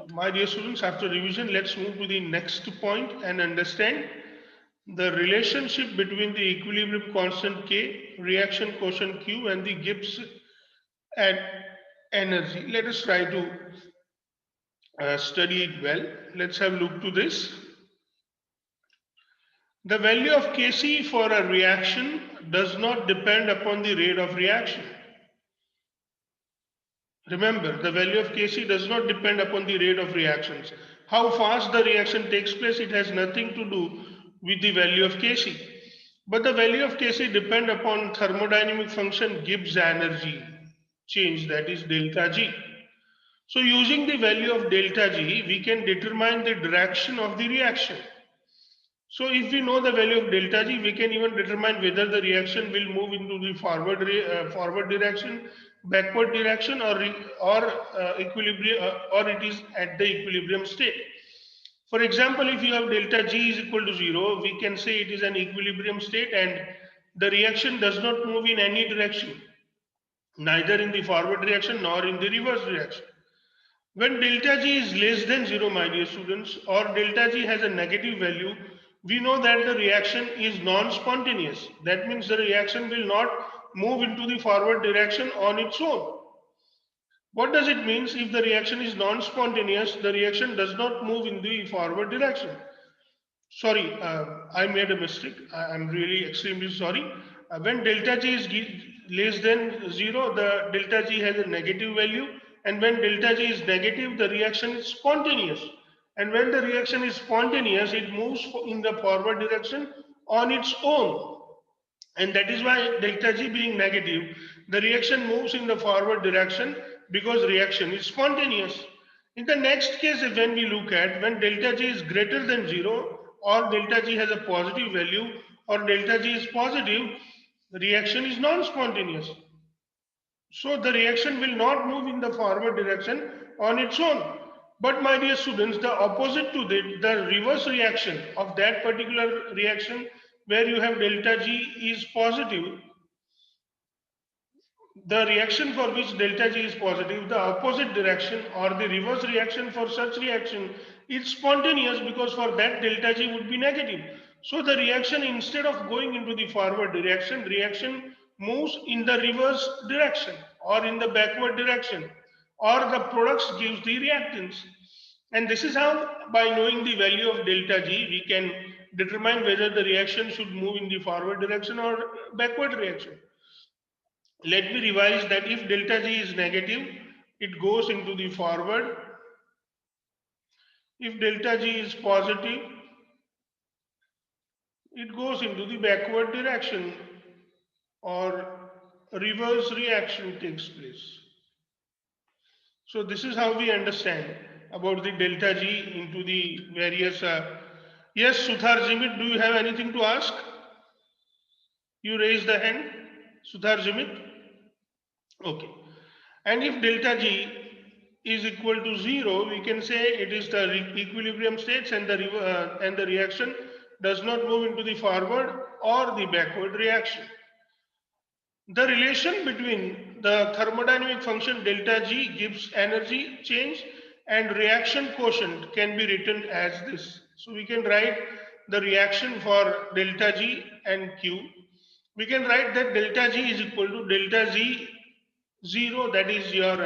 My dear students, after revision, let's move to the next point and understand the relationship between the equilibrium constant K, reaction quotient Q, and the Gibbs and energy. Let us try to study it well. Let's have a look to this. The value of Kc for a reaction does not depend upon the rate of reaction. Remember, the value of Kc does not depend upon the rate of reactions. How fast the reaction takes place, it has nothing to do with the value of Kc. But the value of Kc depend upon thermodynamic function Gibbs energy change, that is delta G. So using the value of delta G, we can determine the direction of the reaction. So if we know the value of delta G, we can even determine whether the reaction will move into the forward direction, backward direction, or equilibrium, or it is at the equilibrium state. For example, if you have delta G is equal to 0, we can say it is an equilibrium state and the reaction does not move in any direction, neither in the forward direction nor in the reverse direction. When delta G is less than 0, my dear students, or delta G has a negative value, we know that the reaction is non-spontaneous. That means the reaction will not move into the forward direction on its own. What does it mean? If the reaction is non-spontaneous, the reaction does not move in the forward direction. Sorry, I made a mistake. I'm really extremely sorry. When delta G is less than 0, the delta G has a negative value. And when delta G is negative, the reaction is spontaneous. And when the reaction is spontaneous, it moves in the forward direction on its own. And that is why delta G being negative, the reaction moves in the forward direction because reaction is spontaneous. In the next case, when we look at when delta G is greater than 0 or delta G has a positive value or delta G is positive, the reaction is non-spontaneous. So the reaction will not move in the forward direction on its own. But my dear students, the opposite to the reverse reaction of that particular reaction where you have delta G is positive, the reaction for which delta G is positive, the opposite direction or the reverse reaction for such reaction is spontaneous because for that delta G would be negative. So the reaction, instead of going into the forward direction, reaction moves in the reverse direction or in the backward direction, or the products gives the reactants. And this is how, by knowing the value of delta G, we can determine whether the reaction should move in the forward direction or backward direction. Let me revise that if delta G is negative, it goes into the forward. If delta G is positive, it goes into the backward direction or reverse reaction takes place. So this is how we understand about the delta G into the various. Yes, Suthar Jimit, do you have anything to ask? You raise the hand, Suthar Jimit. Okay. And if delta G is equal to 0, we can say it is the equilibrium states and the reaction does not move into the forward or the backward reaction. The relation between the thermodynamic function delta G gives energy change and reaction quotient can be written as this. So we can write the reaction for delta G and Q. We can write that delta G is equal to delta Z 0, that is your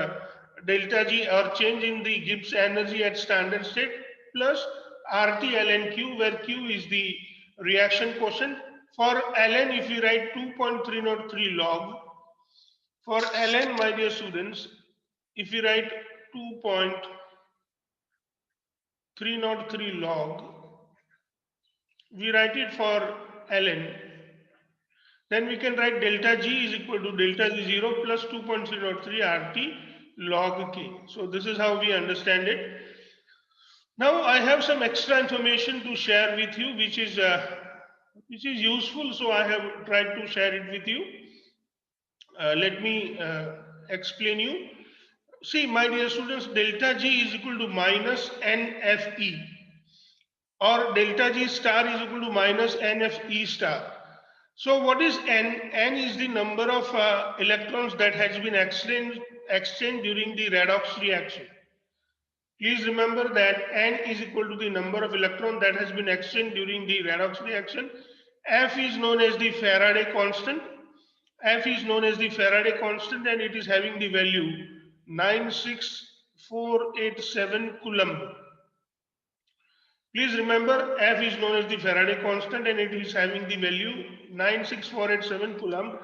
delta G or change in the Gibbs energy at standard state, plus RT ln Q, where Q is the reaction quotient. For ln, if we write 2.303 log, for ln, my dear students, if we write 2.303 log, we write it for ln, then we can write delta G is equal to delta G 0 plus 2.03 RT log K. So this is how we understand it. Now I have some extra information to share with you, which is useful. So I have tried to share it with you. Let me explain you. See, my dear students, delta G is equal to minus NFE, or delta G star is equal to minus NFE star. So what is N? N is the number of electrons that has been exchanged during the redox reaction. Please remember that N is equal to the number of electrons that has been exchanged during the redox reaction. F is known as the Faraday constant. F is known as the Faraday constant and it is having the value 96487 Coulomb. Please remember F is known as the Faraday constant and it is having the value 96487 Coulomb.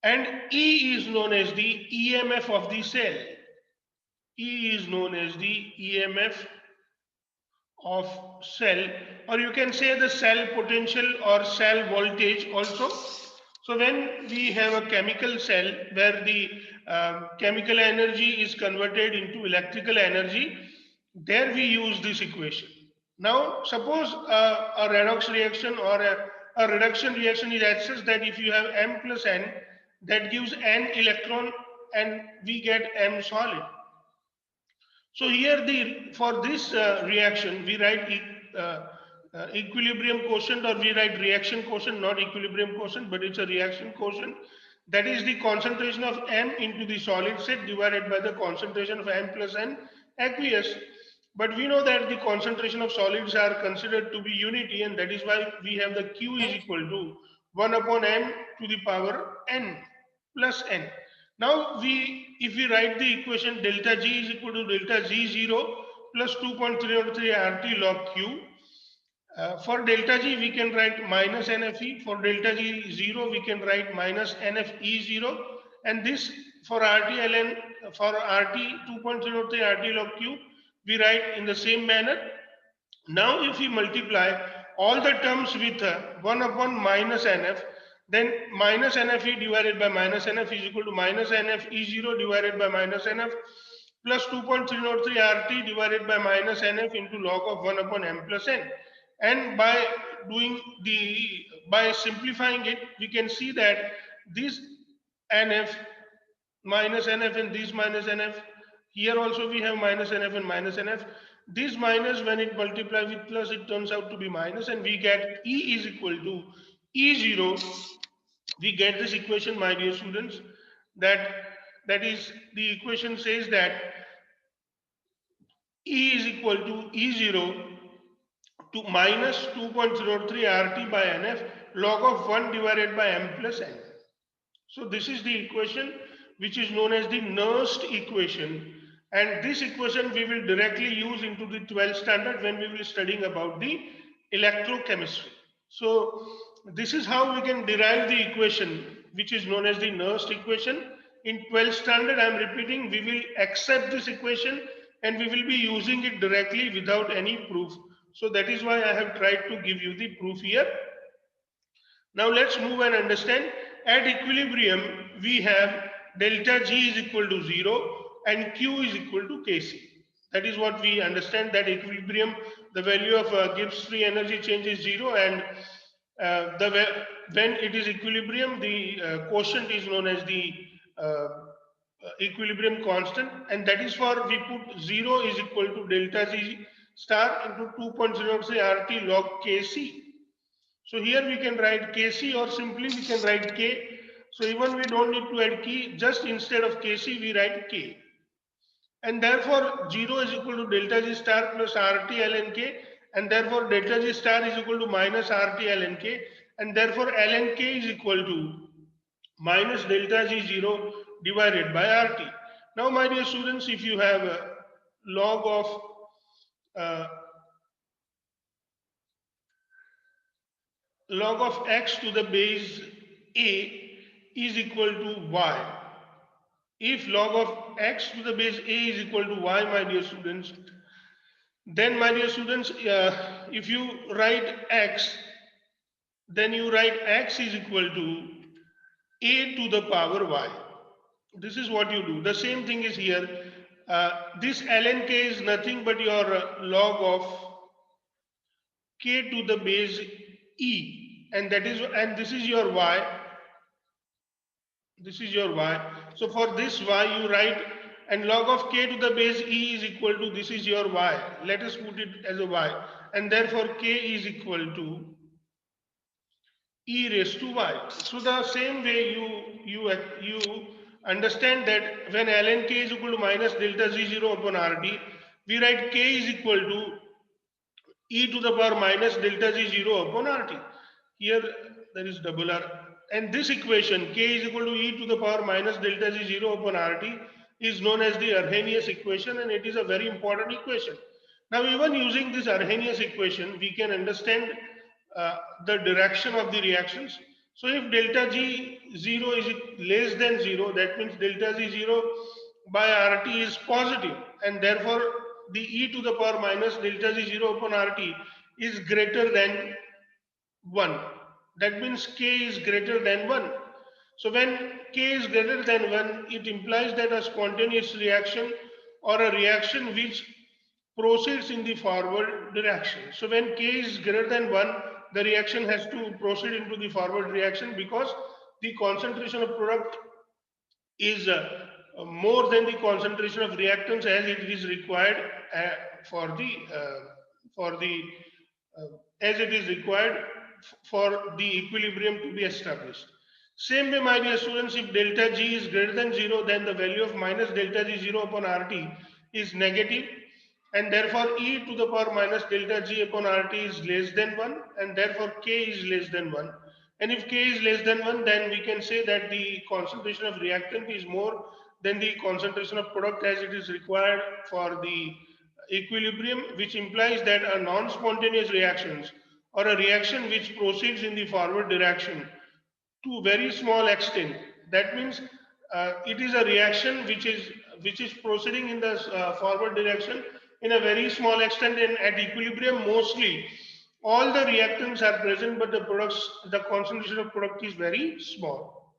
And E is known as the EMF of the cell. E is known as the EMF of cell, or you can say the cell potential or cell voltage also. So when we have a chemical cell where the chemical energy is converted into electrical energy, there we use this equation. Now suppose a redox reaction or a reduction reaction is as such that if you have M plus N, that gives N electron and we get M solid. So here for this reaction we write equilibrium quotient, or we write reaction quotient, not equilibrium quotient, but it's a reaction quotient. That is the concentration of M into the solid state divided by the concentration of M plus N aqueous. But we know that the concentration of solids are considered to be unity, and that is why we have the Q is equal to 1 upon M to the power N plus N. Now if we write the equation delta G is equal to delta Z0 plus 2.303 RT log Q. For delta G we can write minus NFE. For delta G0 we can write minus NFE0. And this for RT ln, for RT 2.03 RT log Q we write in the same manner. Now if we multiply all the terms with 1 upon minus NF, then minus NFE divided by minus NF is equal to minus NFE0 divided by minus NF plus 2.303 RT divided by minus NF into log of 1 upon M plus N. And by simplifying it, we can see that this NF minus NF and this minus NF, here also we have minus NF and minus NF. This minus, when it multiplies with plus, it turns out to be minus, and we get E is equal to E0. We get this equation, my dear students, that is, the equation says that E is equal to E0 to minus 2.03 RT by NF log of 1 divided by M plus N. So this is the equation which is known as the Nernst equation, and this equation we will directly use into the 12th standard when we will studying about the electrochemistry. So this is how we can derive the equation which is known as the Nernst equation. In 12th standard, I am repeating, we will accept this equation and we will be using it directly without any proof. So that is why I have tried to give you the proof here. Now let's move and understand. At equilibrium, we have delta G is equal to 0 and Q is equal to Kc. That is what we understand, that equilibrium, the value of Gibbs free energy change is 0, and when it is equilibrium, the quotient is known as the equilibrium constant, and that is for we put 0 is equal to delta G star into 2.03 RT log Kc. So here we can write Kc, or simply we can write K. So even we don't need to add K, just instead of Kc we write K. And therefore 0 is equal to delta G star plus RT ln K, and therefore delta G star is equal to minus RT ln K, and therefore ln K is equal to minus delta G0 divided by RT. Now my dear students, if you have a log of x to the base a is equal to y. If log of x to the base a is equal to y, my dear students, then my dear students, if you write x, then you write x is equal to a to the power y. This is what you do. The same thing is here. This ln k is nothing but your log of k to the base e, and this is your y. This is your y. So for this y you write, and log of k to the base e is equal to, this is your y. Let us put it as a y, and therefore k is equal to e raised to y. So the same way you understand that when ln k is equal to minus delta z0 upon RT, we write K is equal to e to the power minus delta G 0 upon RT. Here there is double R. And this equation K is equal to e to the power minus delta G 0 upon RT is known as the Arrhenius equation, and it is a very important equation. Now even using this Arrhenius equation, we can understand the direction of the reactions. So if delta G 0 is less than 0, that means delta G 0 by RT is positive, and therefore the e to the power minus delta G 0 upon RT is greater than 1. That means K is greater than 1. So when K is greater than 1, it implies that a spontaneous reaction or a reaction which proceeds in the forward direction. So when K is greater than 1, the reaction has to proceed into the forward reaction because the concentration of product is more than the concentration of reactants as it is required for the for the as it is required for the equilibrium to be established. Same way, my dear students, if delta G is greater than 0, then the value of minus delta G 0 upon RT is negative, and therefore e to the power minus delta G upon RT is less than 1, and therefore K is less than 1. And if K is less than 1, then we can say that the concentration of reactant is more than the concentration of product as it is required for the equilibrium, which implies that a non-spontaneous reactions or a reaction which proceeds in the forward direction to very small extent. That means it is a reaction which is proceeding in the forward direction in a very small extent, and at equilibrium mostly all the reactants are present, but the concentration of product is very small.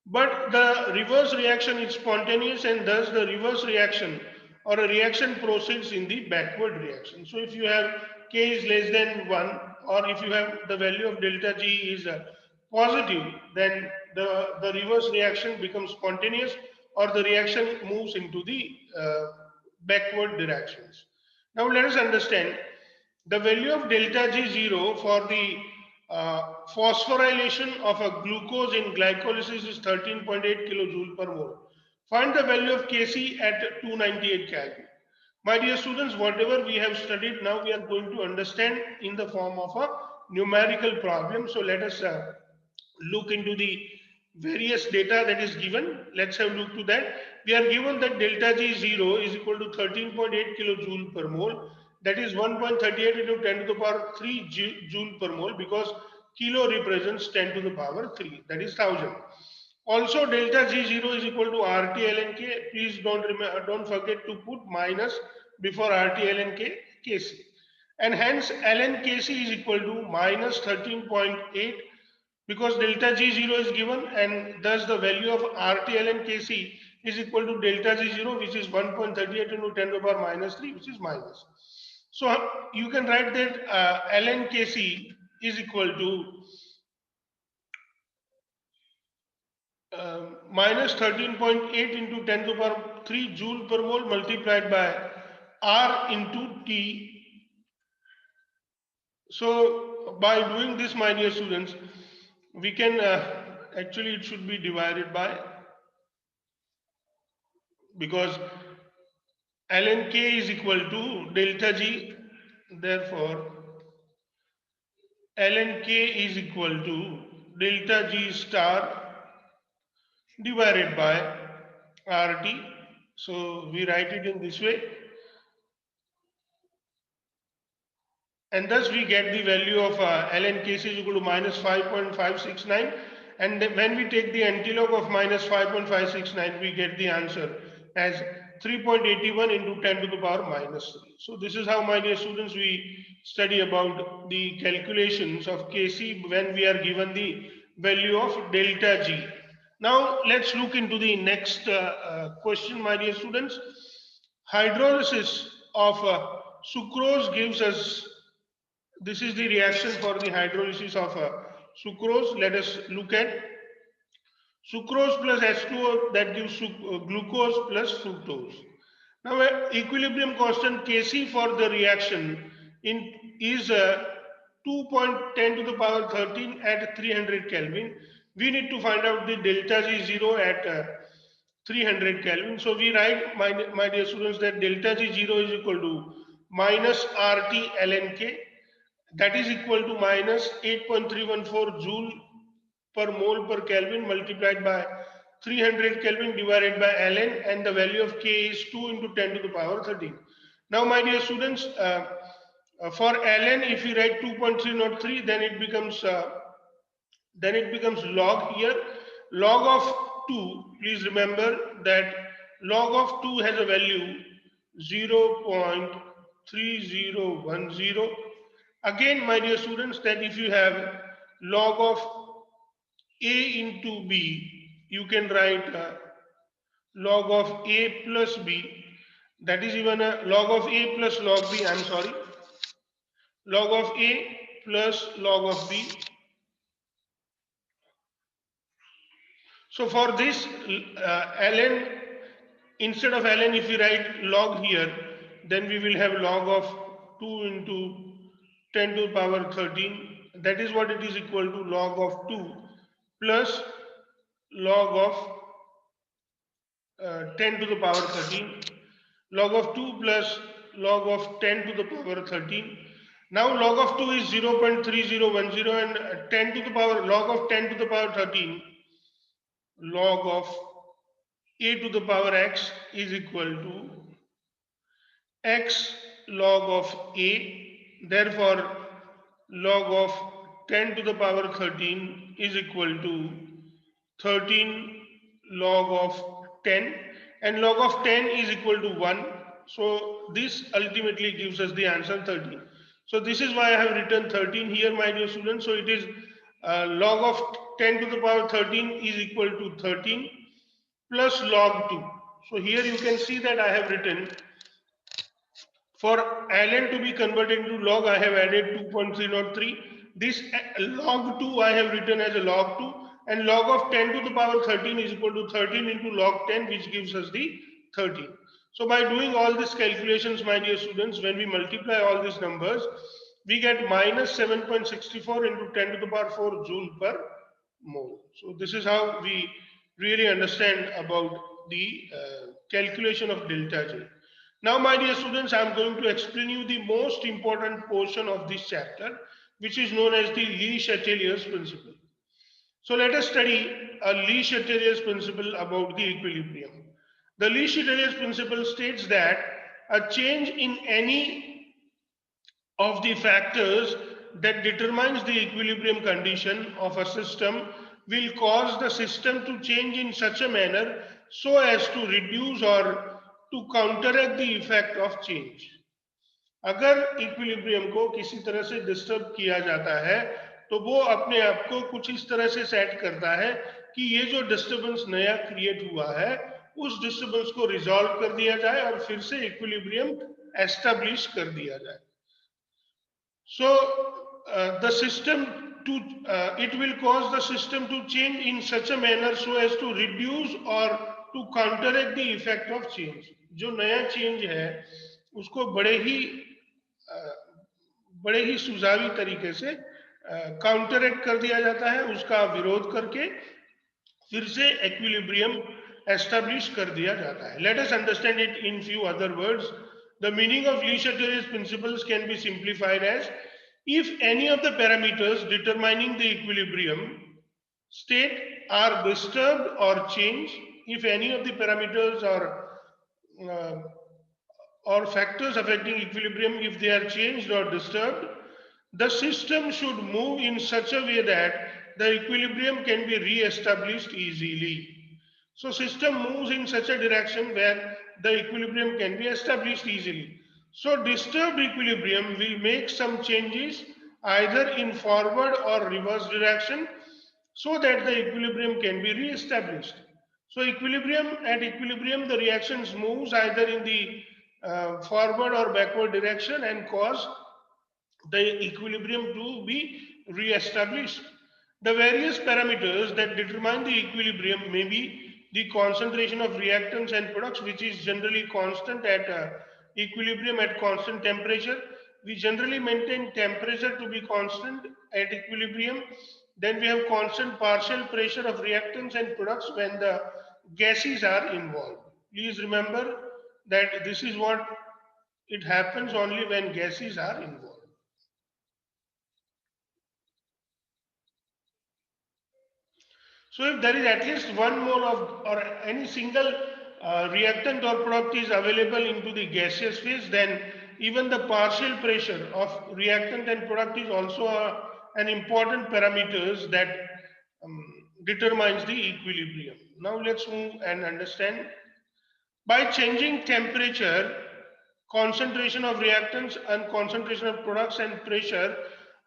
But the reverse reaction is spontaneous, and thus the reverse reaction or a reaction proceeds in the backward reaction. So if you have K is less than 1, or if you have the value of delta G is positive, then the reverse reaction becomes spontaneous, or the reaction moves into the backward directions. Now let us understand the value of delta G0 for the phosphorylation of a glucose in glycolysis is 13.8 kilojoule per mole. Find the value of Kc at 298 Kelvin. My dear students, whatever we have studied now, we are going to understand in the form of a numerical problem. So let us look into the various data that is given. Let's have a look to that. We are given that delta G0 is equal to 13.8 kilojoule per mole. That is 1.38 into 10 to the power 3 joule per mole, because kilo represents 10 to the power 3. That is 1000. Also, delta G0 is equal to RT ln K. Please don't forget to put minus before RT ln K, Kc. And hence ln Kc is equal to minus 13.8, because delta G0 is given, and thus the value of RT ln Kc is equal to delta G0, which is 1.38 into 10 to the power minus 3, which is minus. So you can write that ln Kc is equal to minus 13.8 into 10 to the power 3 joule per mole multiplied by R into T. So by doing this, my dear students, we can actually it should be divided by, because ln K is equal to delta G, therefore ln K is equal to delta G star divided by RT. So we write it in this way, and thus we get the value of ln Kc is equal to minus 5.569, and then when we take the antilog of minus 5.569, we get the answer as 3.81 into 10 to the power minus 3. So this is how, my dear students, we study about the calculations of Kc when we are given the value of delta G. Now let's look into the next question, my dear students. Hydrolysis of sucrose gives us, this is the reaction for the hydrolysis of sucrose. Let us look at sucrose plus H2O, that gives glucose plus fructose. Now equilibrium constant Kc for the reaction is 2.10 to the power 13 at 300 Kelvin. We need to find out the delta G0 at 300 Kelvin. So we write, my dear students, that delta G0 is equal to minus RT ln K, that is equal to minus 8.314 joule per mole per Kelvin multiplied by 300 Kelvin divided by ln, and the value of K is 2 into 10 to the power 13. Now my dear students, for ln, if we write 2.303, then it becomes log here. Log of 2, please remember that log of 2 has a value 0.3010. Again, my dear students, that if you have log of a into b, you can write log of a plus b, that is even a log of a plus log b, I'm sorry, log of a plus log of b. So for this ln, instead of ln, if we write log here, then we will have log of 2 into 10 to the power 13. That is what it is equal to, log of 2 plus log of 10 to the power 13. Log of 2 plus log of 10 to the power 13. Now log of 2 is 0.3010, and 10 to the power, log of 10 to the power 13, log of a to the power x is equal to x log of a. Therefore, log of 10 to the power 13 is equal to 13 log of 10, and log of 10 is equal to 1. So this ultimately gives us the answer 13. So this is why I have written 13 here, my dear students. So it is log of 10 to the power 13 is equal to 13 plus log 2. So here you can see that I have written, for ln to be converted into log, I have added 2.303. This log 2 I have written as a log 2, and log of 10 to the power 13 is equal to 13 into log 10, which gives us the 13. So by doing all these calculations, my dear students, when we multiply all these numbers, we get minus 7.64 into 10 to the power 4 joule per mole. So this is how we really understand about the calculation of delta J. Now, my dear students, I am going to explain you the most important portion of this chapter, which is known as the Lechateliars Principle. So let us study a Lechateliars Principle about the equilibrium. The Lechateliars Principle states that a change in any of the factors that determines the equilibrium condition of a system will cause the system to change in such a manner so as to reduce or to counteract the effect of change. अगर equilibrium को किसी तरह से disturb किया जाता है, तो वो अपने आप को कुछ इस तरह से सेट करता है कि ये जो डिस्टर्बेंस नया क्रिएट हुआ है, उस डिस्टर्बेंस को रिजॉल्व कर दिया जाए और फिर से इक्विलिब्रियम एस्टेब्लिश कर दिया जाए. So the system to it will cause the system to change in such a manner so as to reduce or to counteract the effect of change. जो नया चेंज है उसको बड़े ही सुझावी तरीके से काउंटरएक्ट कर दिया जाता है, उसका विरोध करके फिर से इक्विलिब्रियम एस्टेब्लिश कर दिया जाता है. Let us understand it in few other words. The meaning of Lechateliers principles can be simplified as, if any of the parameters determining the equilibrium state are disturbed or changed, if any of the parameters uh, or factors affecting equilibrium, if they are changed or disturbed, the system should move in such a way that the equilibrium can be re-established easily. So system moves in such a direction where the equilibrium can be established easily. So disturbed equilibrium will make some changes either in forward or reverse direction so that the equilibrium can be re-established. So at equilibrium, the reactions moves either in the forward or backward direction and cause the equilibrium to be re-established. The various parameters that determine the equilibrium may be the concentration of reactants and products, which is generally constant at equilibrium at constant temperature. We generally maintain temperature to be constant at equilibrium. Then we have constant partial pressure of reactants and products when the gases are involved. Please remember that this is what it happens only when gases are involved. So if there is at least one mole of or any single reactant or product is available into the gaseous phase, then even the partial pressure of reactant and product is also an important parameters that determines the equilibrium. Now let's move and understand. By changing temperature, concentration of reactants and concentration of products and pressure,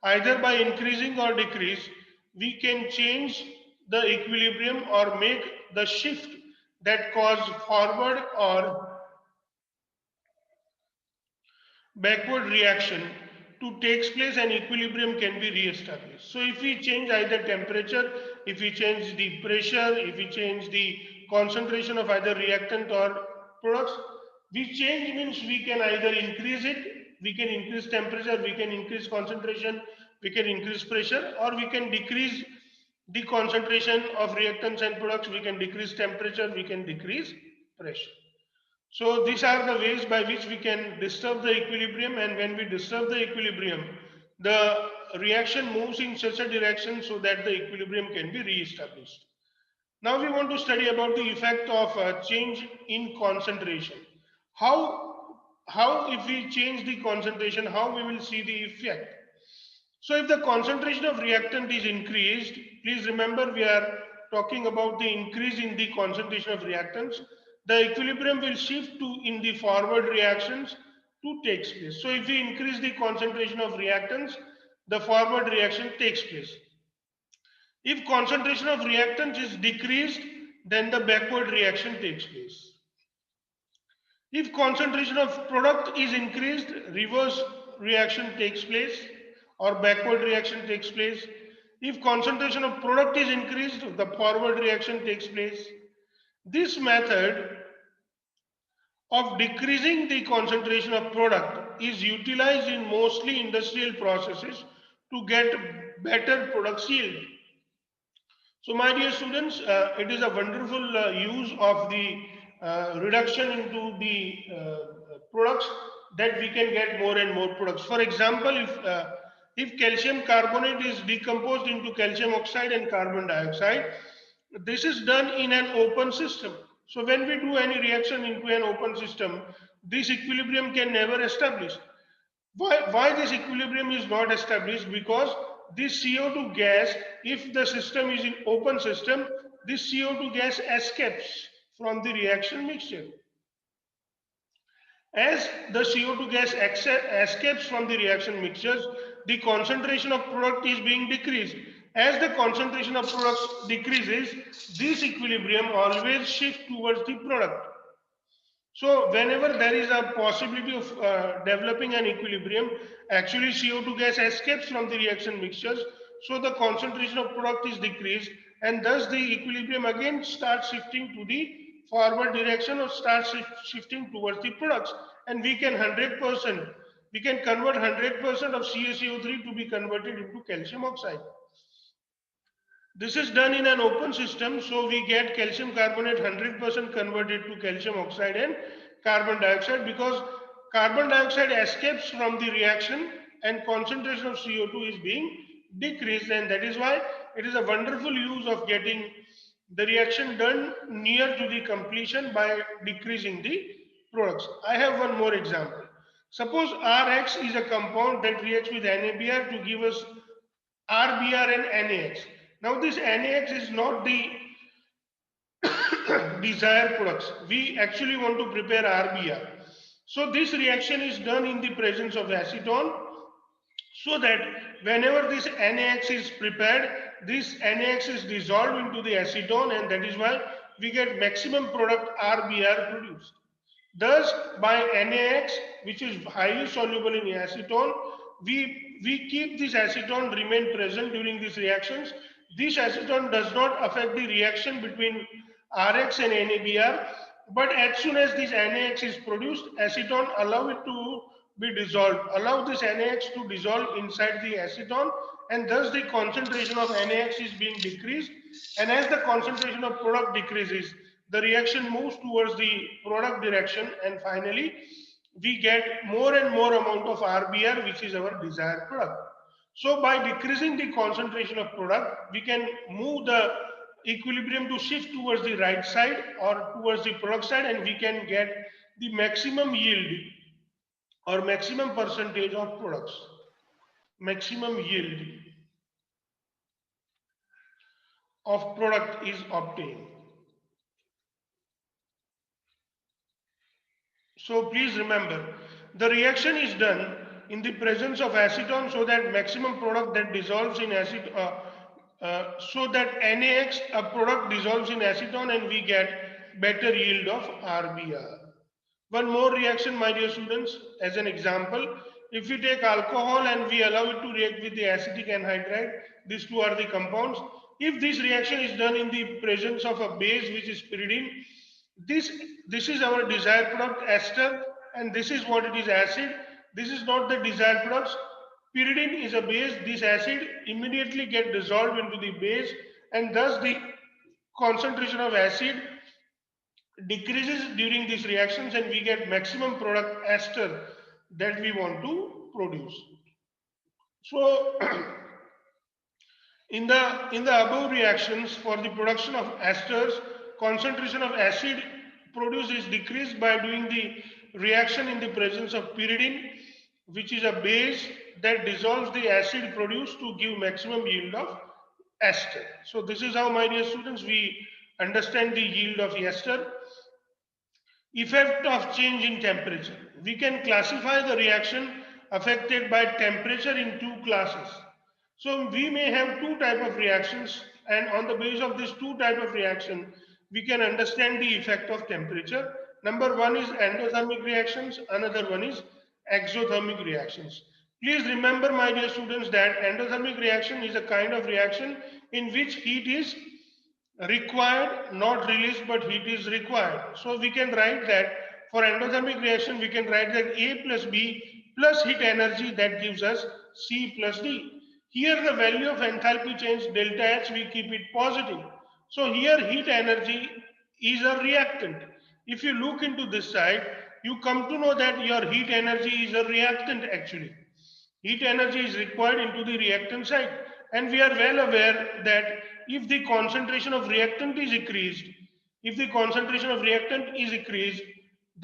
either by increasing or decrease, we can change the equilibrium or make the shift that cause forward or backward reaction to takes place and equilibrium can be re-established. So if we change either temperature, if we change the pressure, if we change the concentration of either reactant or products, we change means we can either increase it, we can increase temperature, we can increase concentration, we can increase pressure, or we can decrease the concentration of reactants and products, we can decrease temperature, we can decrease pressure. So these are the ways by which we can disturb the equilibrium, and when we disturb the equilibrium, the reaction moves in such a direction so that the equilibrium can be re-established. Now we want to study about the effect of change in concentration. How if we change the concentration, how we will see the effect. So if the concentration of reactant is increased, please remember we are talking about the increase in the concentration of reactants. The equilibrium will shift to in the forward reactions to takes place. So if we increase the concentration of reactants, the forward reaction takes place. If concentration of reactants is decreased, then the backward reaction takes place. If concentration of product is increased, reverse reaction takes place or backward reaction takes place. If concentration of product is increased, the forward reaction takes place. This method of decreasing the concentration of product is utilized in mostly industrial processes to get better product yield. So my dear students, it is a wonderful use of the reduction into the products that we can get more and more products. For example, if calcium carbonate is decomposed into calcium oxide and carbon dioxide, this is done in an open system. So when we do any reaction into an open system, this equilibrium can never establish. Why this equilibrium is not established? Because this CO2 gas, if the system is in open system, this CO2 gas escapes from the reaction mixture. As the CO2 gas escapes from the reaction mixtures, the concentration of product is being decreased. As the concentration of products decreases, this equilibrium always shifts towards the product. So whenever there is a possibility of developing an equilibrium, actually CO2 gas escapes from the reaction mixtures, so the concentration of product is decreased, and thus the equilibrium again starts shifting to the forward direction or starts shifting towards the products, and we can 100%, we can convert 100% of CaCO3 to be converted into calcium oxide. This is done in an open system, so we get calcium carbonate 100% converted to calcium oxide and carbon dioxide, because carbon dioxide escapes from the reaction and concentration of CO2 is being decreased, and that is why it is a wonderful use of getting the reaction done near to the completion by decreasing the products. I have one more example. Suppose Rx is a compound that reacts with NABr to give us RBr and NaX. Now this NaX is not the desired products. We actually want to prepare RBr. So this reaction is done in the presence of acetone, so that whenever this NaX is prepared, this NaX is dissolved into the acetone, and that is why we get maximum product RBr produced. Thus, by NaX, which is highly soluble in acetone, we keep this acetone remain present during these reactions. This acetone does not affect the reaction between Rx and NABr, but as soon as this NaX is produced, acetone allow it to be dissolved, allow this NaX to dissolve inside the acetone, and thus the concentration of NaX is being decreased, and as the concentration of product decreases, the reaction moves towards the product direction, and finally we get more and more amount of RBR, which is our desired product. So by decreasing the concentration of product, we can move the equilibrium to shift towards the right side or towards the product side, and we can get the maximum yield or maximum percentage of products. Maximum yield of product is obtained. So please remember, the reaction is done in the presence of acetone, so that maximum product that dissolves in acid, so that NaX, a product dissolves in acetone, and we get better yield of RBR. One more reaction, my dear students, as an example, if we take alcohol and we allow it to react with the acetic anhydride, these two are the compounds. If this reaction is done in the presence of a base, which is pyridine, this is our desired product, ester, and this is what it is, acid. This is not the desired products. Pyridine is a base. This acid immediately get dissolved into the base, and thus the concentration of acid decreases during these reactions, and we get maximum product ester that we want to produce. So in the above reactions, for the production of esters, concentration of acid produced is decreased by doing the reaction in the presence of pyridine, which is a base that dissolves the acid produced to give maximum yield of ester. So this is how, my dear students, we understand the yield of ester. Effect of change in temperature. We can classify the reaction affected by temperature in two classes. So we may have two type of reactions, and on the basis of this two type of reaction, we can understand the effect of temperature. Number one is endothermic reactions, another one is exothermic reactions. Please remember, my dear students, that endothermic reaction is a kind of reaction in which heat is required, not released, but heat is required. So we can write that for endothermic reaction, we can write that A plus B plus heat energy, that gives us C plus D. Here the value of enthalpy change delta H, we keep it positive. So here heat energy is a reactant. If you look into this side, you come to know that your heat energy is a reactant actually. Heat energy is required into the reactant side, and we are well aware that if the concentration of reactant is increased, the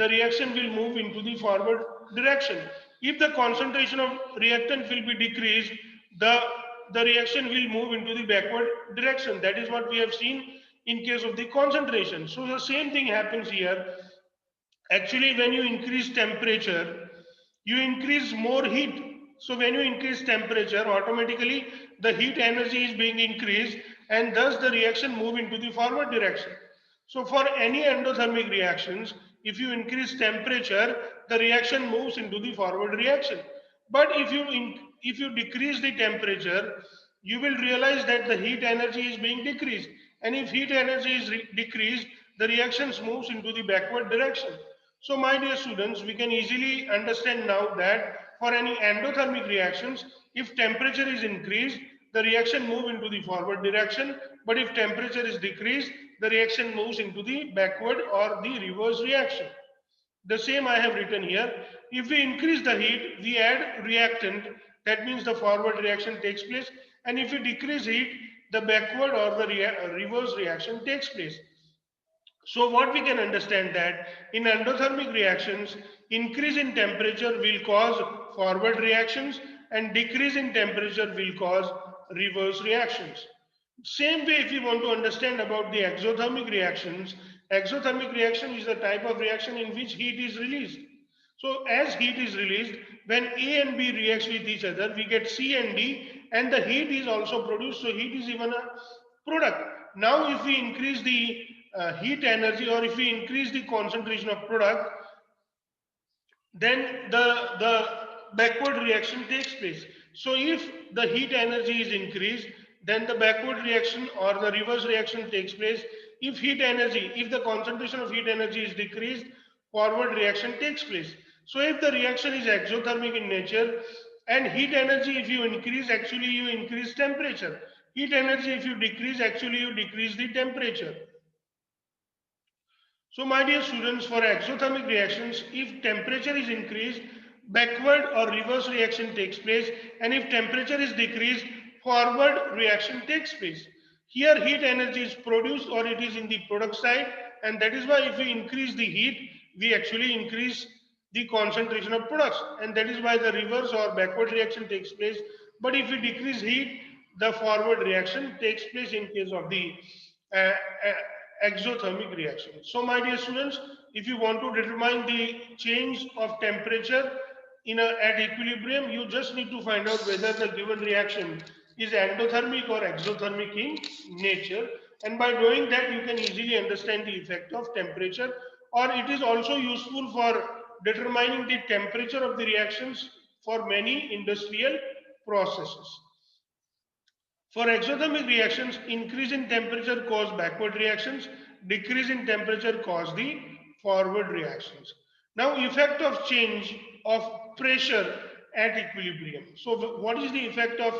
reaction will move into the forward direction. If the concentration of reactant will be decreased, the reaction will move into the backward direction. That is what we have seen in case of the concentration. So the same thing happens here. Actually, when you increase temperature, you increase more heat. So when you increase temperature, automatically the heat energy is being increased, and thus the reaction move into the forward direction. So for any endothermic reactions, if you increase temperature, the reaction moves into the forward reaction. But if you decrease the temperature, you will realize that the heat energy is being decreased. And if heat energy is decreased, the reactions moves into the backward direction. So my dear students, we can easily understand now that for any endothermic reactions, if temperature is increased, the reaction move into the forward direction. But if temperature is decreased, the reaction moves into the backward or the reverse reaction. The same I have written here. If we increase the heat, we add reactant. That means the forward reaction takes place. And if we decrease heat, the backward or the reverse reaction takes place. So what we can understand that in endothermic reactions, increase in temperature will cause forward reactions, and decrease in temperature will cause reverse reactions. Same way, if you want to understand about the exothermic reactions, exothermic reaction is the type of reaction in which heat is released. So as heat is released, when A and B reacts with each other, we get C and D, and the heat is also produced. So heat is even a product. Now if we increase the heat energy, or if we increase the concentration of product, then the backward reaction takes place. So if the heat energy is increased, then the backward reaction or the reverse reaction takes place. If the concentration of heat energy is decreased, forward reaction takes place. So if the reaction is exothermic in nature, and heat energy, if you increase, actually you increase temperature. Heat energy, if you decrease, actually you decrease the temperature. So my dear students, for exothermic reactions, if temperature is increased, backward or reverse reaction takes place, and if temperature is decreased, forward reaction takes place. Here heat energy is produced or it is in the product side, and that is why if we increase the heat, we actually increase the concentration of products, and that is why the reverse or backward reaction takes place. But if we decrease heat, the forward reaction takes place in case of the uh, uh, exothermic reaction. So my dear students, if you want to determine the change of temperature at equilibrium, you just need to find out whether the given reaction is endothermic or exothermic in nature, and by doing that you can easily understand the effect of temperature, or it is also useful for determining the temperature of the reactions for many industrial processes. For exothermic reactions, increase in temperature cause backward reactions, decrease in temperature cause the forward reactions. Now, effect of change of pressure at equilibrium. So, what is the effect of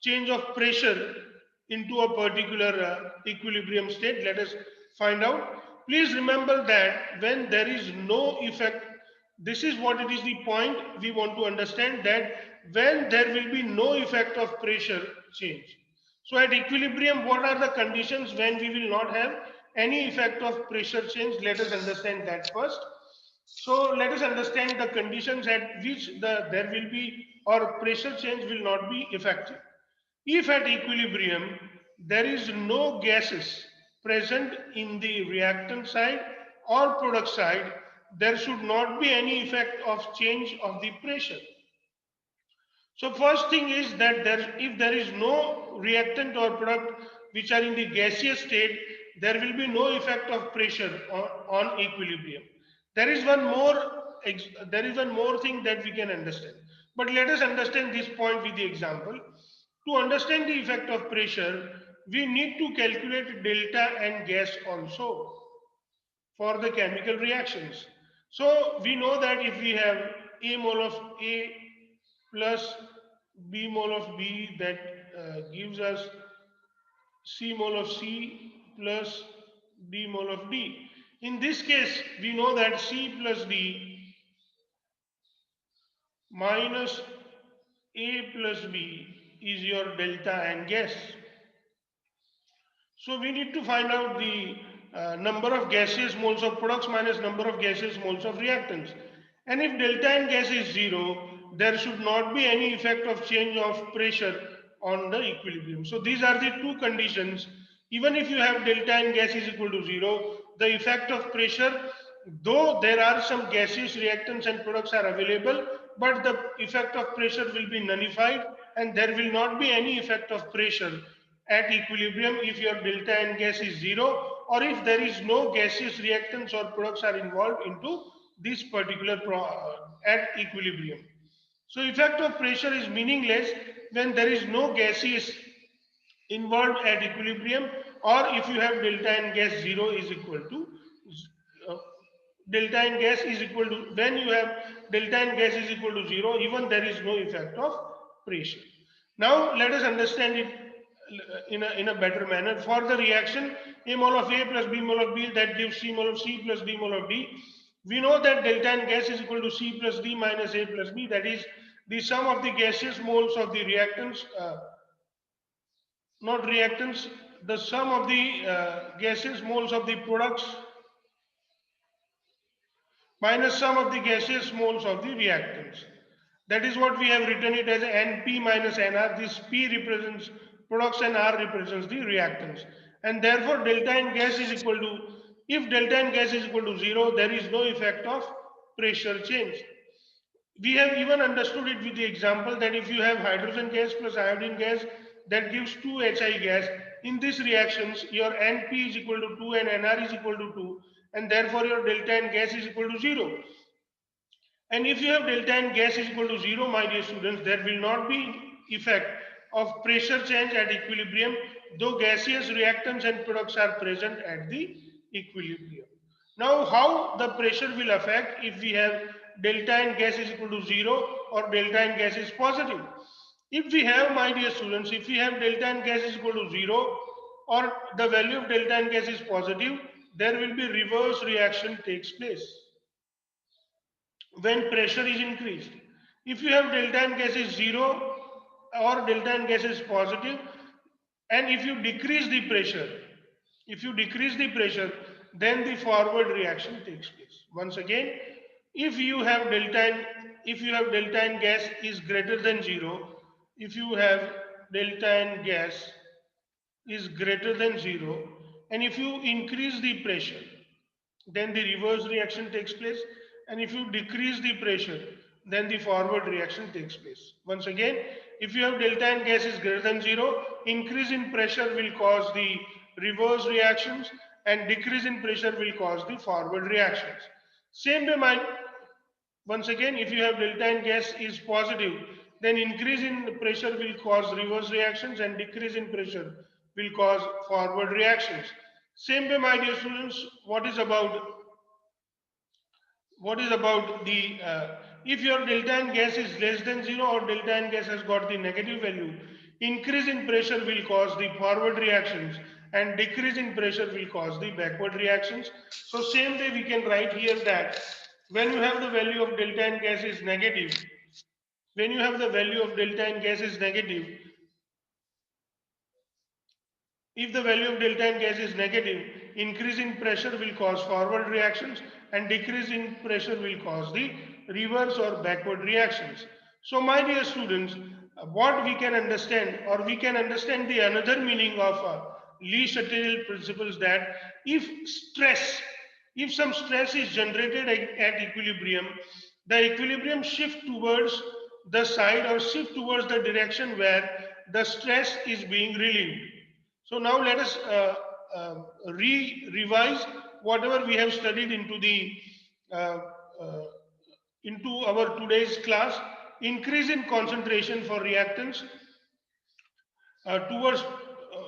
change of pressure into a particular equilibrium state? Let us find out. Please remember that when there is no effect, this is what it is the point we want to understand, that when there will be no effect of pressure change. So at equilibrium, what are the conditions when we will not have any effect of pressure change? Let us understand that first. So let us understand the conditions at which there will be or pressure change will not be effective. If at equilibrium there is no gases present in the reactant side or product side, there should not be any effect of change of the pressure. So first thing is that if there is no reactant or product which are in the gaseous state, there will be no effect of pressure on equilibrium. There is one more thing that we can understand. But let us understand this point with the example. To understand the effect of pressure, we need to calculate delta and gas also for the chemical reactions. So we know that if we have A mole of A plus B mole of B, that gives us C mole of C plus D mole of D. In this case, we know that C plus D minus A plus B is your delta and gas. So we need to find out the number of gaseous moles of products minus number of gaseous moles of reactants. And if delta and gas is 0, there should not be any effect of change of pressure on the equilibrium. So these are the two conditions. Even if you have delta and gas is equal to 0, the effect of pressure, though there are some gaseous reactants and products are available, but the effect of pressure will be nullified and there will not be any effect of pressure at equilibrium if your delta and gas is 0, or if there is no gaseous reactants or products are involved into this particular at equilibrium. So effect of pressure is meaningless when there is no gaseous involved at equilibrium, or if you have delta and gas 0 is equal to uh, delta and gas is equal to, when you have delta and gas is equal to 0, even there is no effect of pressure. Now let us understand it in a better manner. For the reaction A mole of A plus B mole of B, that gives C mole of C plus D mole of D. We know that delta and gas is equal to C plus D minus A plus B, that is the sum of the gaseous moles of the reactants, not reactants, the sum of the gaseous moles of the products minus sum of the gaseous moles of the reactants. That is what we have written it as Np minus Nr. This P represents products and R represents the reactants. And therefore delta and gas is equal to, if delta and gas is equal to 0, there is no effect of pressure change. We have even understood it with the example that if you have hydrogen gas plus iodine gas, that gives 2Hi gas. In these reactions, your Np is equal to 2 and Nr is equal to 2, and therefore your delta and gas is equal to 0. And if you have delta and gas is equal to 0, my dear students, there will not be effect of pressure change at equilibrium, though gaseous reactants and products are present at the equilibrium. Now, how the pressure will affect if we have delta and gas is equal to 0 or delta and gas is positive? If we have, my dear students, if we have delta and gas is equal to 0 or the value of delta and gas is positive, there will be reverse reaction takes place when pressure is increased. If you have delta N gas is 0 or delta N gas is positive, and if you decrease the pressure, then the forward reaction takes place. Once again, if you have delta N gas is greater than 0, if you have delta N gas is greater than 0, and if you increase the pressure, then the reverse reaction takes place, and if you decrease the pressure, then the forward reaction takes place. Once again, if you have delta N gas is greater than 0, increase in pressure will cause the reverse reactions, and decrease in pressure will cause the forward reactions. Same way, once again, if you have delta N gas is positive, then increase in pressure will cause reverse reactions, and decrease in pressure will cause forward reactions. Same way, my dear students, what is about the if your delta N gas is less than 0 or delta N gas has got the negative value, increase in pressure will cause the forward reactions, and decrease in pressure will cause the backward reactions. So same way we can write here that when you have the value of delta N gas is negative, when you have the value of delta N gas is negative, if the value of delta N gas is negative, increase in pressure will cause forward reactions, and decrease in pressure will cause the reverse or backward reactions. So my dear students, what we can understand, or we can understand the another meaning of Lechateliers principles, that if stress, if some stress is generated at equilibrium, the equilibrium shift towards the side or shift towards the direction where the stress is being relieved. So now let us revise whatever we have studied uh, uh, into our today's class. Increase in concentration for reactants towards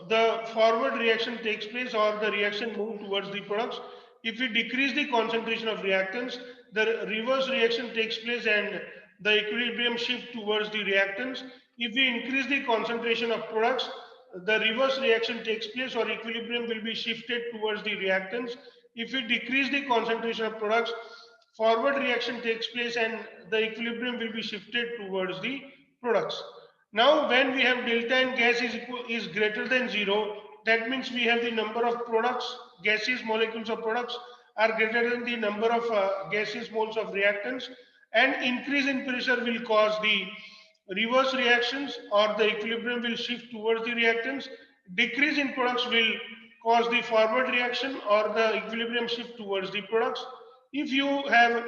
the forward reaction takes place, or the reaction move towards the products. If we decrease the concentration of reactants, the reverse reaction takes place, and the equilibrium shift towards the reactants. If we increase the concentration of products, the reverse reaction takes place, or equilibrium will be shifted towards the reactants. If we decrease the concentration of products, forward reaction takes place, and the equilibrium will be shifted towards the products. Now, when we have delta N gas is greater than 0, that means we have the number of products, gaseous molecules of products are greater than the number of gaseous moles of reactants, and increase in pressure will cause the reverse reactions, or the equilibrium will shift towards the reactants. Decrease in products will cause the forward reaction, or the equilibrium shift towards the products. If you have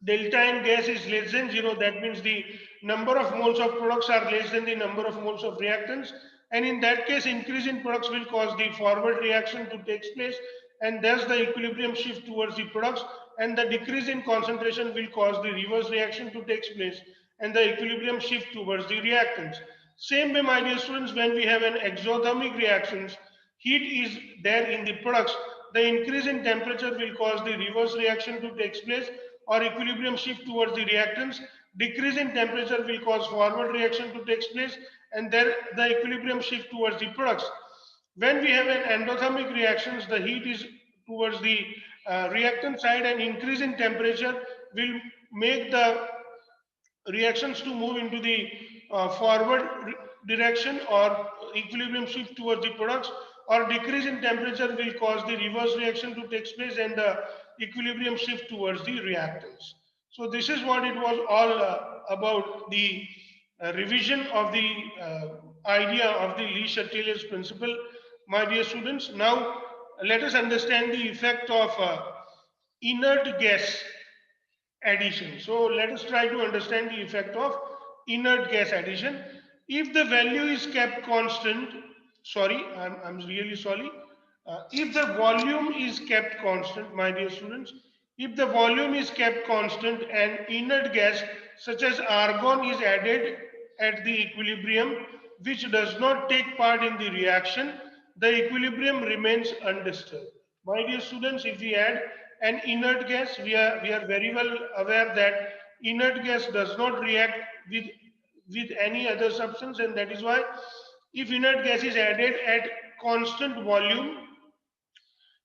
delta N gas is less than 0, that means the number of moles of products are less than the number of moles of reactants, and in that case increase in products will cause the forward reaction to take place, and thus the equilibrium shift towards the products, and the decrease in concentration will cause the reverse reaction to take place, and the equilibrium shift towards the reactants. Same way, my dear students, when we have an exothermic reactions, heat is there in the products, the increase in temperature will cause the reverse reaction to take place, or equilibrium shift towards the reactants. Decrease in temperature will cause forward reaction to take place, and then the equilibrium shift towards the products. When we have an endothermic reactions, the heat is towards the reactant side, and increase in temperature will make the reactions to move into the forward direction, or equilibrium shift towards the products, or decrease in temperature will cause the reverse reaction to take place, and the equilibrium shift towards the reactants. So this is what it was all about the revision of the idea of the Lechateliers principle, my dear students. Now let us understand the effect of inert gas addition. So let us try to understand the effect of inert gas addition. If the value is kept constant, I'm really sorry. If the volume is kept constant, my dear students, if the volume is kept constant and inert gas such as argon is added at the equilibrium, which does not take part in the reaction, the equilibrium remains undisturbed. My dear students, if we add an inert gas, we are very well aware that inert gas does not react with any other substance, and that is why if inert gas is added at constant volume,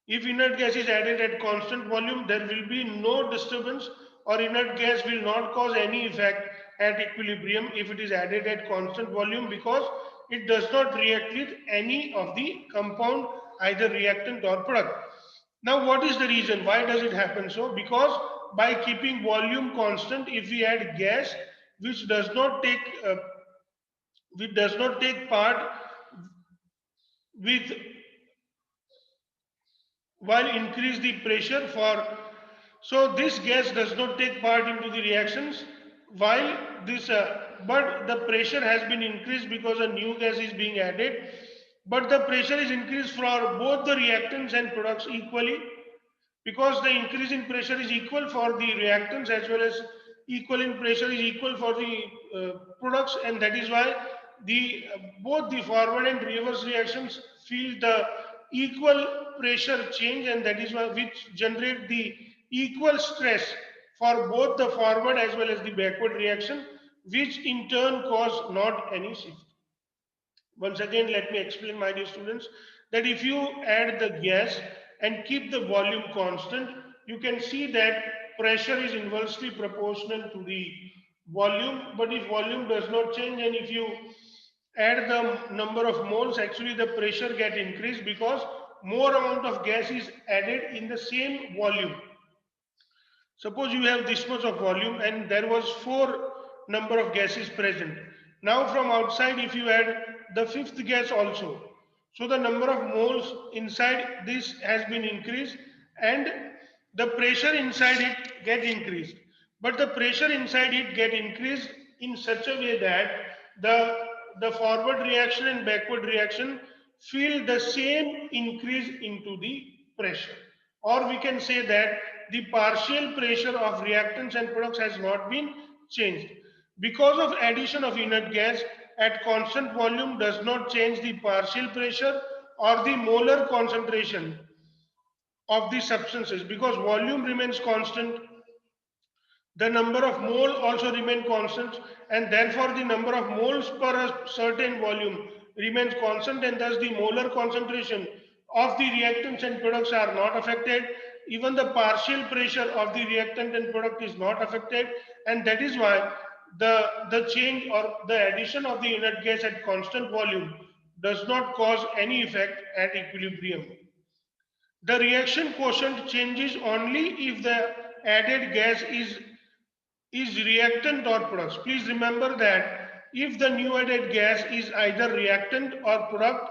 If inert gas is added at constant volume, there will be no disturbance, or inert gas will not cause any effect at equilibrium if it is added at constant volume, because it does not react with any of the compound, either reactant or product. Now, what is the reason? Why does it happen so? Because by keeping volume constant, if we add gas which does not take part with, while increase the pressure for, so this gas does not take part into the reactions, while this but the pressure has been increased because a new gas is being added, but the pressure is increased for both the reactants and products equally, because the increase in pressure is equal for the reactants as well as equal in pressure is equal for the products, and that is why the both the forward and reverse reactions feel the equal pressure change, and that is why which generate the equal stress for both the forward as well as the backward reaction, which in turn cause not any shift. Once again, let me explain, my dear students, that if you add the gas and keep the volume constant, you can see that pressure is inversely proportional to the volume. But if volume does not change and if you add the number of moles, actually the pressure get increased because more amount of gas is added in the same volume. Suppose you have this much of volume and there was 4 number of gases present. Now from outside, if you add the 5th gas also, so the number of moles inside this has been increased and the pressure inside it get increased. But the pressure inside it get increased in such a way that the, the forward reaction and backward reaction feel the same increase into the pressure. Or we can say that the partial pressure of reactants and products has not been changed. Because of addition of inert gas at constant volume does not change the partial pressure or the molar concentration of the substances, because volume remains constant, the number of mole also remain constant, and therefore the number of moles per a certain volume remains constant, and thus the molar concentration of the reactants and products are not affected. Even the partial pressure of the reactant and product is not affected, and that is why the change or the addition of the inert gas at constant volume does not cause any effect at equilibrium. The reaction quotient changes only if the added gas is reactant or products. Please remember that if the new added gas is either reactant or product,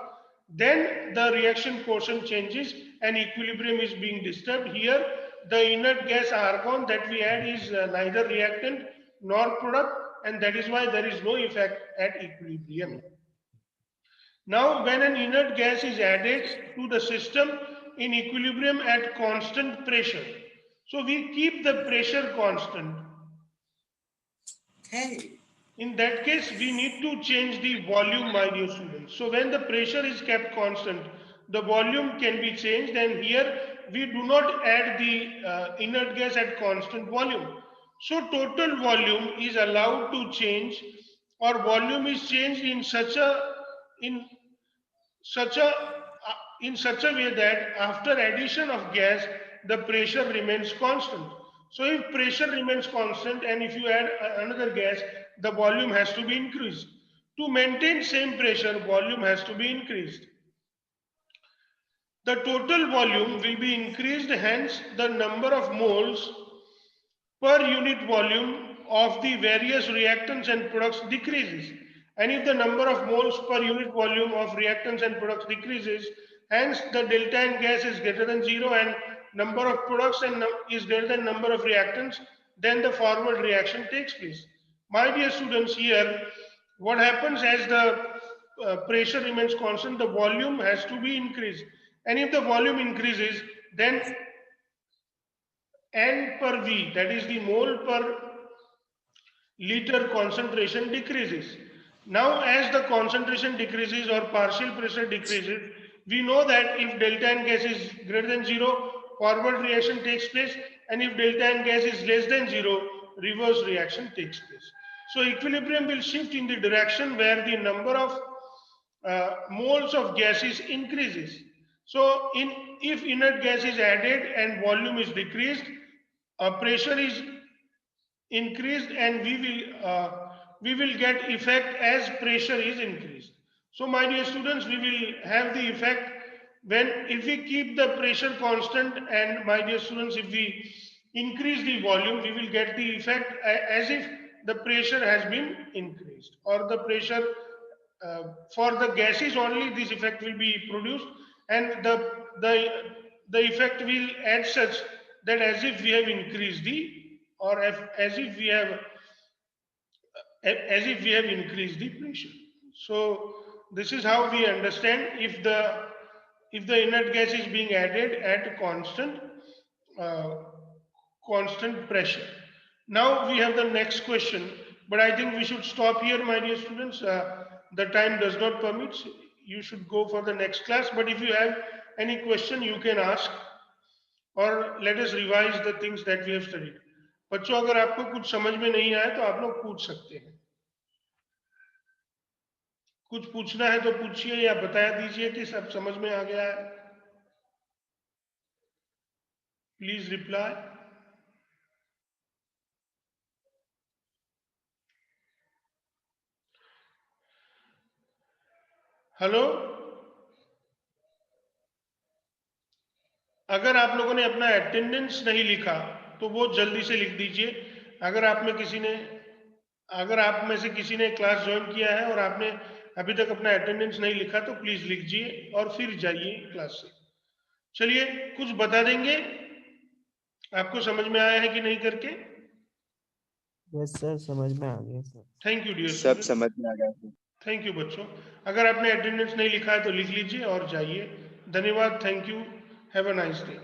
then the reaction quotient changes and equilibrium is being disturbed. Here, the inert gas argon that we add is neither reactant nor product, and that is why there is no effect at equilibrium. Now, when an inert gas is added to the system in equilibrium at constant pressure, so we keep the pressure constant. Okay. In that case, we need to change the volume, my dear students. So when the pressure is kept constant, the volume can be changed, and here we do not add the inert gas at constant volume. So total volume is allowed to change, or volume is changed in such a in such a way that after addition of gas, the pressure remains constant. So if pressure remains constant and if you add another gas, the volume has to be increased. To maintain same pressure, volume has to be increased. The total volume will be increased, hence the number of moles per unit volume of the various reactants and products decreases. And if the number of moles per unit volume of reactants and products decreases, hence the delta N gas is greater than 0 and number of products and is greater than number of reactants, then the forward reaction takes place. My dear students, here what happens, as the pressure remains constant, the volume has to be increased. And if the volume increases, then N per V, that is the mole per liter concentration, decreases. Now, as the concentration decreases or partial pressure decreases, we know that if delta N gas is greater than 0, forward reaction takes place, and if delta N gas is less than 0, reverse reaction takes place. So equilibrium will shift in the direction where the number of moles of gases increases. So if inert gas is added and volume is decreased, pressure is increased, and we will get effect as pressure is increased. So my dear students, we will have the effect when, if we keep the pressure constant, and my dear students, if we increase the volume, we will get the effect as if the pressure has been increased, or the pressure for the gases only this effect will be produced, and the the effect will add such that as if we have increased the, or as if we have increased the pressure. So this is how we understand if the inert gas is being added at uh, constant pressure. Now we have the next question, but I think we should stop here, my dear students. The time does not permit. You should go for the next class. But if you have any question, you can ask, or let us revise the things that we have studied. बच्चों, अगर आपको कुछ समझ में नहीं आया तो आप लोग पूछ सकते हैं. कुछ पूछना है तो पूछिए, या बता दीजिए कि सब समझ में आ गया है. Please reply. हेलो. अगर आप लोगों ने अपना अटेंडेंस नहीं लिखा तो वो जल्दी से लिख दीजिए. अगर आप में किसी ने अगर आप में से किसी ने क्लास ज्वाइन किया है और आपने अभी तक अपना अटेंडेंस नहीं लिखा तो प्लीज लिखिए और फिर जाइए क्लास से. चलिए, कुछ बता देंगे आपको समझ में आया है कि नहीं करके. यस सर, समझ में आ गया सर. थैंक यू डियर सब स्टूडेंट. समझ में आ गया. थैंक यू बच्चों. अगर आपने अटेंडेंस नहीं लिखा है तो लिख लीजिए और जाइए. धन्यवाद. Thank you. Have a nice day.